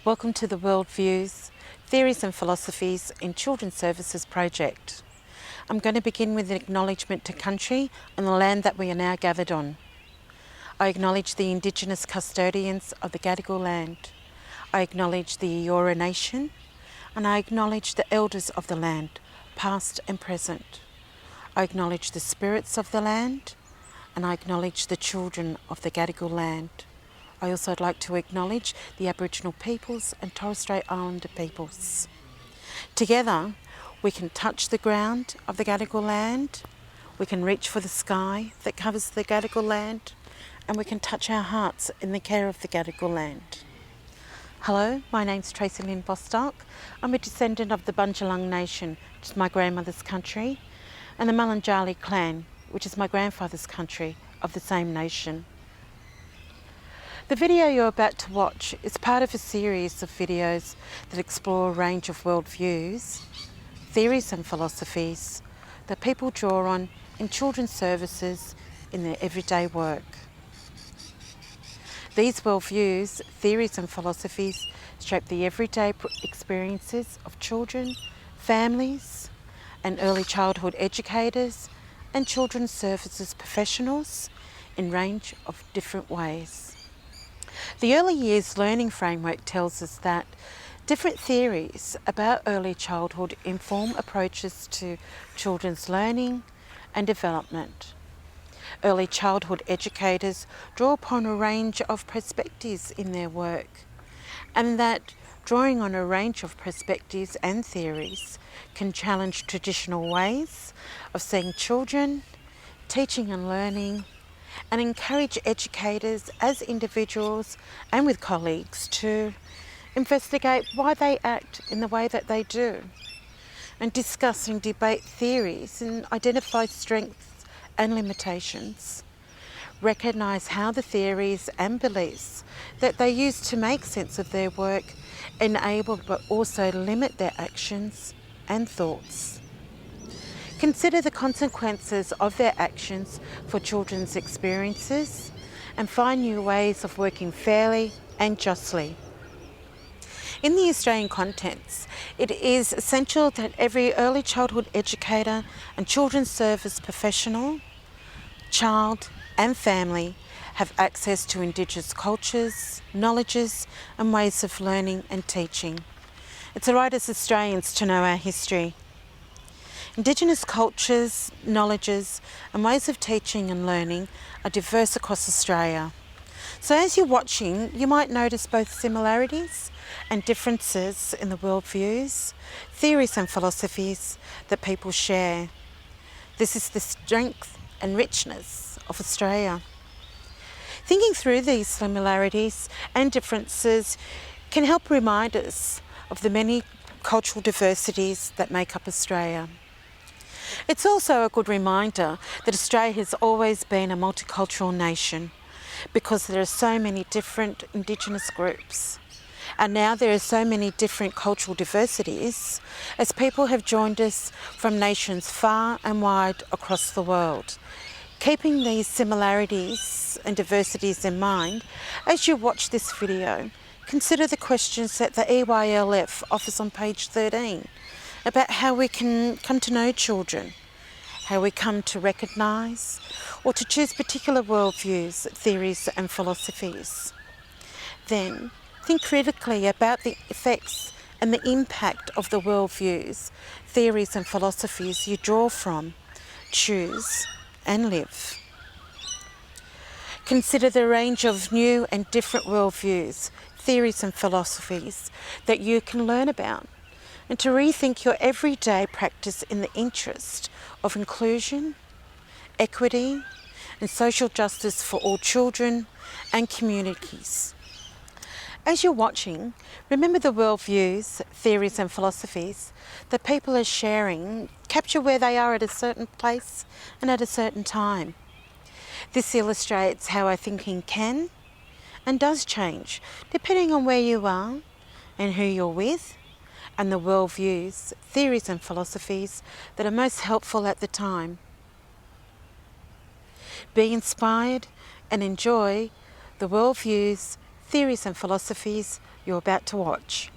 Welcome to the Worldviews, Theories and Philosophies in Children's Services project. I'm going to begin with an acknowledgement to country and the land that we are now gathered on. I acknowledge the Indigenous custodians of the Gadigal land. I acknowledge the Eora Nation, and I acknowledge the elders of the land, past and present. I acknowledge the spirits of the land, and I acknowledge the children of the Gadigal land. I also would like to acknowledge the Aboriginal peoples and Torres Strait Islander peoples. Together, we can touch the ground of the Gadigal land, we can reach for the sky that covers the Gadigal land, and we can touch our hearts in the care of the Gadigal land. Hello, my name's Tracy Lynn Bostock. I'm a descendant of the Bundjalung Nation, which is my grandmother's country, and the Mulunjali clan, which is my grandfather's country, of the same nation. The video you're about to watch is part of a series of videos that explore a range of worldviews, theories and philosophies that people draw on in children's services in their everyday work. These worldviews, theories and philosophies shape the everyday experiences of children, families and early childhood educators and children's services professionals in a range of different ways. The Early Years Learning Framework tells us that different theories about early childhood inform approaches to children's learning and development. Early childhood educators draw upon a range of perspectives in their work, and that drawing on a range of perspectives and theories can challenge traditional ways of seeing children, teaching and learning, and encourage educators as individuals and with colleagues to investigate why they act in the way that they do, and discuss and debate theories and identify strengths and limitations. Recognise how the theories and beliefs that they use to make sense of their work enable but also limit their actions and thoughts. Consider the consequences of their actions for children's experiences and find new ways of working fairly and justly. In the Australian context, it is essential that every early childhood educator and children's service professional, child and family have access to Indigenous cultures, knowledges and ways of learning and teaching. It's a right as Australians to know our history. Indigenous cultures, knowledges and ways of teaching and learning are diverse across Australia. So as you're watching, you might notice both similarities and differences in the worldviews, theories and philosophies that people share. This is the strength and richness of Australia. Thinking through these similarities and differences can help remind us of the many cultural diversities that make up Australia. It's also a good reminder that Australia has always been a multicultural nation because there are so many different Indigenous groups. And now there are so many different cultural diversities as people have joined us from nations far and wide across the world. Keeping these similarities and diversities in mind, as you watch this video, consider the questions that the EYLF offers on page 13 about how we can come to know children, how we come to recognise or to choose particular worldviews, theories and philosophies. Then think critically about the effects and the impact of the worldviews, theories and philosophies you draw from, choose and live. Consider the range of new and different worldviews, theories and philosophies that you can learn about, and to rethink your everyday practice in the interest of inclusion, equity and social justice for all children and communities. As you're watching, remember the worldviews, theories and philosophies that people are sharing capture where they are at a certain place and at a certain time. This illustrates how our thinking can and does change depending on where you are and who you're with, and the worldviews, theories and philosophies that are most helpful at the time. Be inspired and enjoy the worldviews, theories and philosophies you're about to watch.